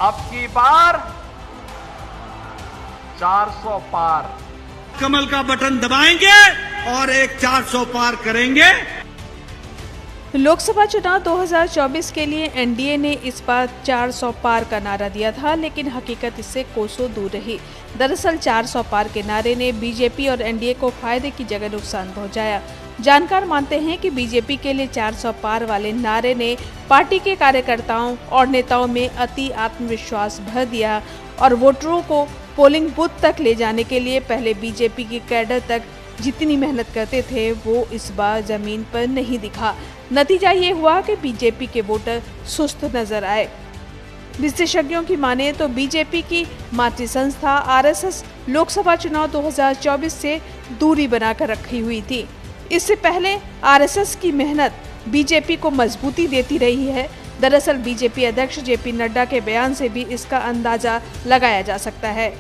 अब की बार 400 पार। कमल का बटन दबाएंगे और एक 400 पार करेंगे। लोकसभा चुनाव 2024 के लिए एनडीए ने इस बार 400 पार का नारा दिया था, लेकिन हकीकत इससे कोसों दूर रही। दरअसल 400 पार के नारे ने बीजेपी और एनडीए को फायदे की जगह नुकसान पहुंचाया। जानकार मानते हैं कि बीजेपी के लिए 400 पार वाले नारे ने पार्टी के कार्यकर्ताओं और नेताओं में अति आत्मविश्वास भर दिया और वोटरों को पोलिंग बूथ तक ले जाने के लिए पहले बीजेपी के कैडर तक जितनी मेहनत करते थे वो इस बार जमीन पर नहीं दिखा। नतीजा ये हुआ कि बीजेपी के वोटर सुस्त नजर आए। विशेषज्ञों की माने तो बीजेपी की मातृ संस्था आरएसएस लोकसभा चुनाव 2024 से दूरी बनाकर रखी हुई थी। इससे पहले आरएसएस की मेहनत बीजेपी को मजबूती देती रही है। दरअसल बीजेपी अध्यक्ष जेपी नड्डा के बयान से भी इसका अंदाजा लगाया जा सकता है।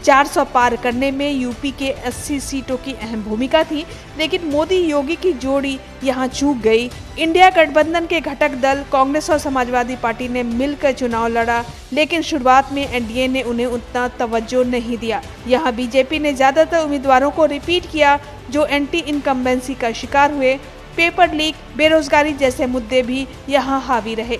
400 पार करने में यूपी के 80 सीटों की अहम भूमिका थी, लेकिन मोदी योगी की जोड़ी यहां चूक गई। इंडिया गठबंधन के घटक दल कांग्रेस और समाजवादी पार्टी ने मिलकर चुनाव लड़ा, लेकिन शुरुआत में एनडीए ने उन्हें उतना तवज्जो नहीं दिया। यहां बीजेपी ने ज्यादातर उम्मीदवारों को रिपीट किया जो एंटी इनकम्बेंसी का शिकार हुए। पेपर लीक, बेरोजगारी जैसे मुद्दे भी यहां हावी रहे।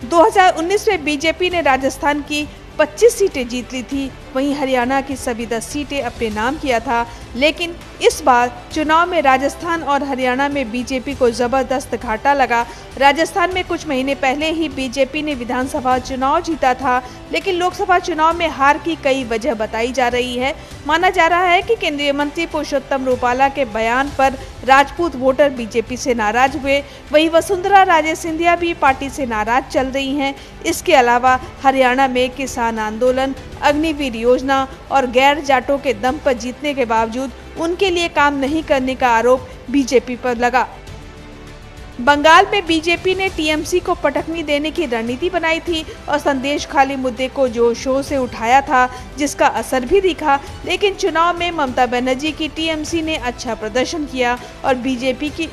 2019 में बीजेपी ने राजस्थान की 25 सीटें जीत ली थी, वहीं हरियाणा की सभी 10 सीटें अपने नाम किया था। लेकिन इस बार चुनाव में राजस्थान और हरियाणा में बीजेपी को जबरदस्त घाटा लगा। राजस्थान में कुछ महीने पहले ही बीजेपी ने विधानसभा चुनाव जीता था, लेकिन लोकसभा चुनाव में हार की कई वजह बताई जा रही है। माना जा रहा है कि केंद्रीय मंत्री पुरुषोत्तम रूपाला के बयान पर राजपूत वोटर बीजेपी से नाराज हुए। वहीं वसुंधरा राजे सिंधिया भी पार्टी से नाराज चल रही हैं। इसके अलावा हरियाणा में किसान आंदोलन, अग्निवीर योजना और गैर जाटों के दम पर जीतने के बावजूद उनके लिए काम नहीं करने का आरोप बीजेपी पर लगा। बंगाल में बीजेपी ने टीएमसी को पटकनी देने की रणनीति बनाई थी और संदेश खाली मुद्दे को जोर शोर से उठाया था, जिसका असर भी दिखा। लेकिन चुनाव में ममता बनर्जी की टीएमसी ने अच्छा प्रदर्शन किया और बीजेपी की